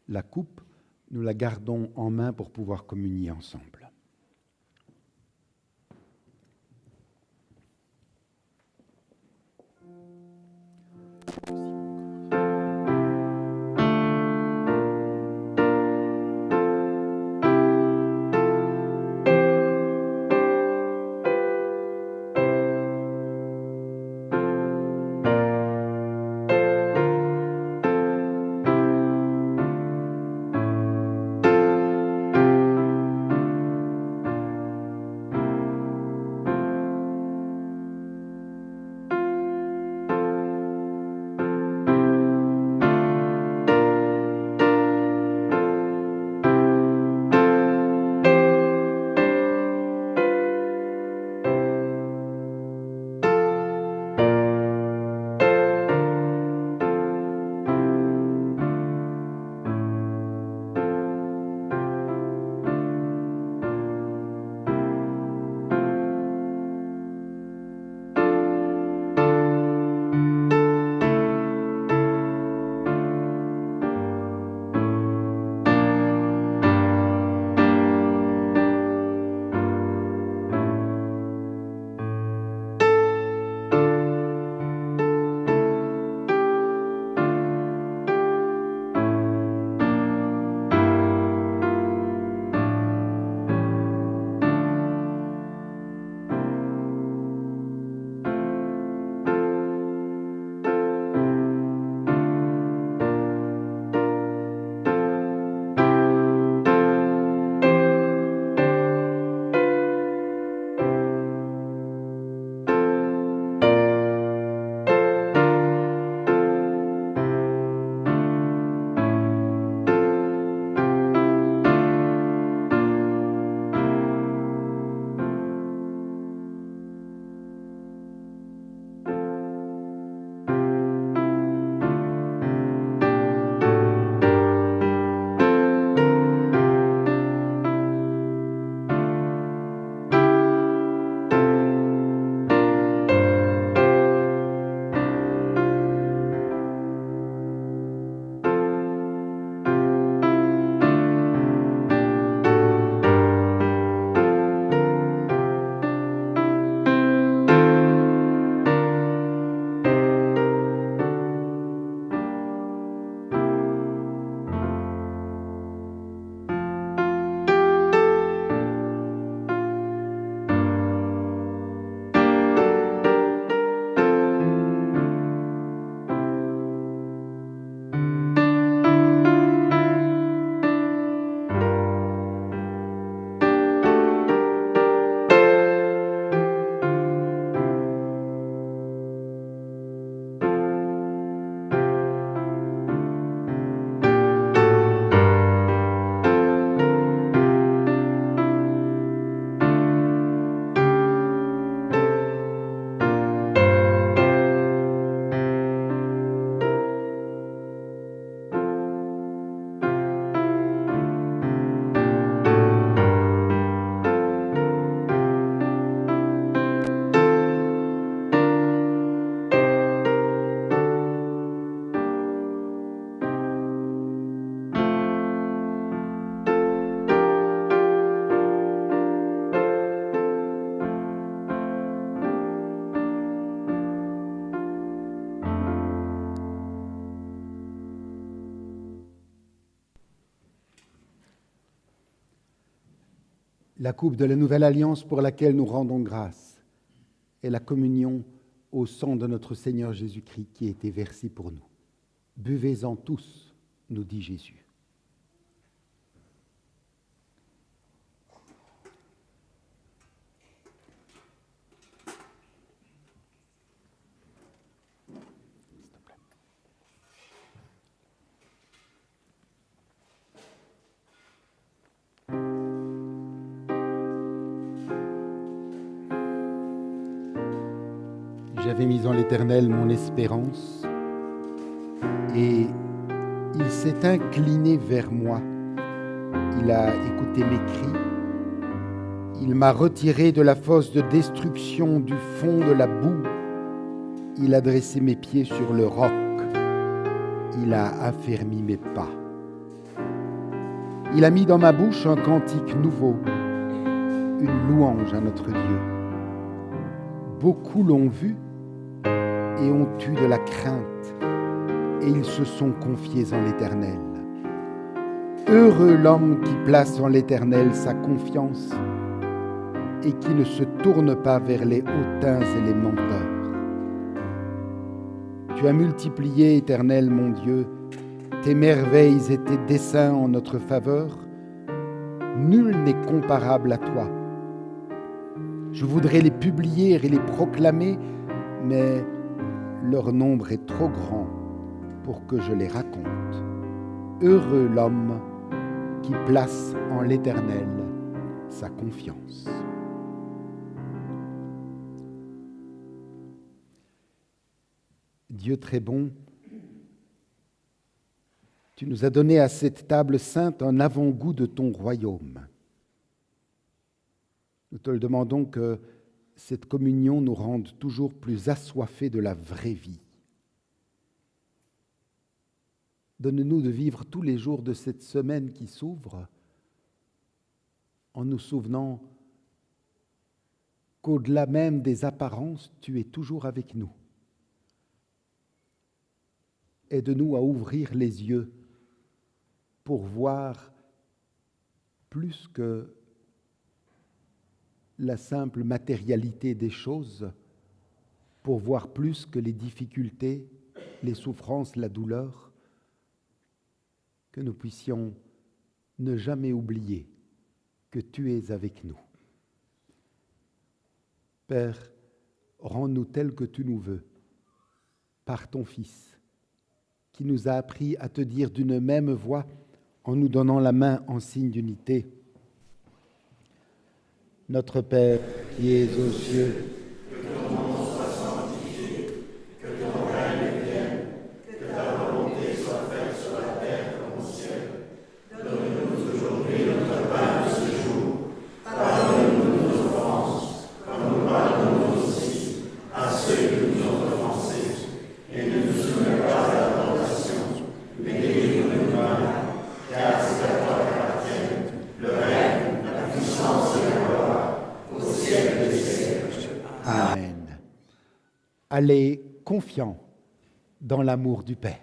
la coupe, nous la gardons en main pour pouvoir communier ensemble. La coupe de la nouvelle alliance pour laquelle nous rendons grâce est la communion au sang de notre Seigneur Jésus-Christ qui a été versé pour nous. Buvez-en tous, nous dit Jésus. J'avais mis en l'Éternel mon espérance, et il s'est incliné vers moi. Il a écouté mes cris. Il m'a retiré de la fosse de destruction, du fond de la boue. Il a dressé mes pieds sur le roc. Il a affermi mes pas. Il a mis dans ma bouche un cantique nouveau, une louange à notre Dieu. Beaucoup l'ont vu et ont eu de la crainte, et ils se sont confiés en l'Éternel. Heureux l'homme qui place en l'Éternel sa confiance et qui ne se tourne pas vers les hautains et les menteurs. Tu as multiplié, Éternel mon Dieu, tes merveilles et tes desseins en notre faveur. Nul n'est comparable à toi. Je voudrais les publier et les proclamer, mais leur nombre est trop grand pour que je les raconte. Heureux l'homme qui place en l'Éternel sa confiance. Dieu très bon, tu nous as donné à cette table sainte un avant-goût de ton royaume. Nous te le demandons que cette communion nous rende toujours plus assoiffés de la vraie vie. Donne-nous de vivre tous les jours de cette semaine qui s'ouvre en nous souvenant qu'au-delà même des apparences, tu es toujours avec nous. Aide-nous à ouvrir les yeux pour voir plus que la simple matérialité des choses, pour voir plus que les difficultés, les souffrances, la douleur, que nous puissions ne jamais oublier que tu es avec nous. Père, rends-nous tels que tu nous veux, par ton Fils, qui nous a appris à te dire d'une même voix, en nous donnant la main en signe d'unité. Notre Père qui es aux cieux, que ton nom soit sanctifié, que ton règne vienne, que ta volonté soit faite sur la terre comme au ciel. Donne-nous aujourd'hui notre pain de ce jour. Pardonne-nous nos offenses, comme nous pardonnons aussi à ceux qui nous ont offensés. Et ne nous soumets pas à la tentation, mais délivre-nous du mal, car c'est à toi qu'appartiennent le règne, la puissance et la gloire. Amen. Allez confiants dans l'amour du Père.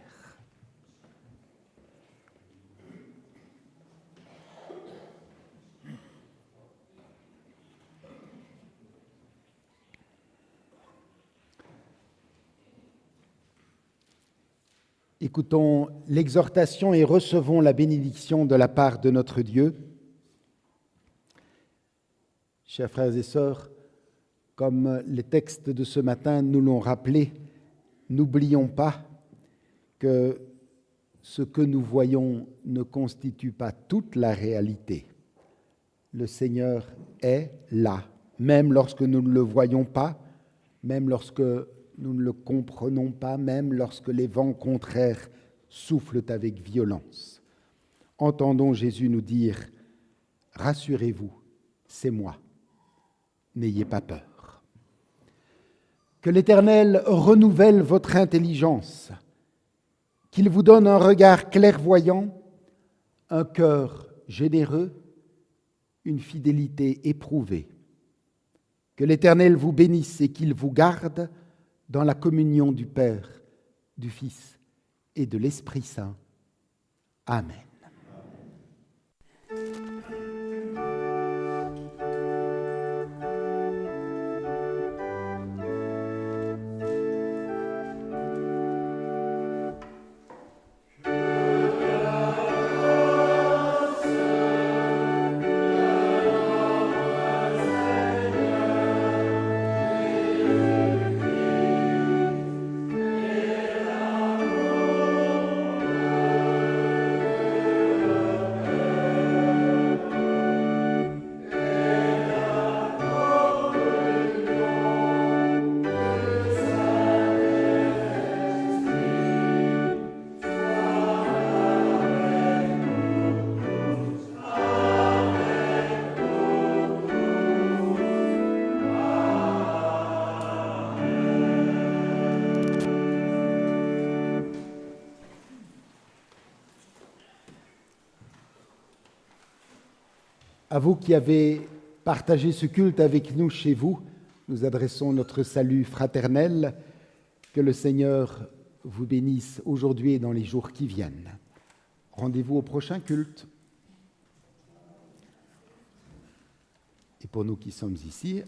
Écoutons l'exhortation et recevons la bénédiction de la part de notre Dieu. Chers frères et sœurs, comme les textes de ce matin nous l'ont rappelé, n'oublions pas que ce que nous voyons ne constitue pas toute la réalité. Le Seigneur est là, même lorsque nous ne le voyons pas, même lorsque nous ne le comprenons pas, même lorsque les vents contraires soufflent avec violence. Entendons Jésus nous dire « Rassurez-vous, c'est moi, n'ayez pas peur ». Que l'Éternel renouvelle votre intelligence, qu'il vous donne un regard clairvoyant, un cœur généreux, une fidélité éprouvée. Que l'Éternel vous bénisse et qu'il vous garde dans la communion du Père, du Fils et de l'Esprit Saint. Amen. À vous qui avez partagé ce culte avec nous chez vous, nous adressons notre salut fraternel. Que le Seigneur vous bénisse aujourd'hui et dans les jours qui viennent. Rendez-vous au prochain culte. Et pour nous qui sommes ici,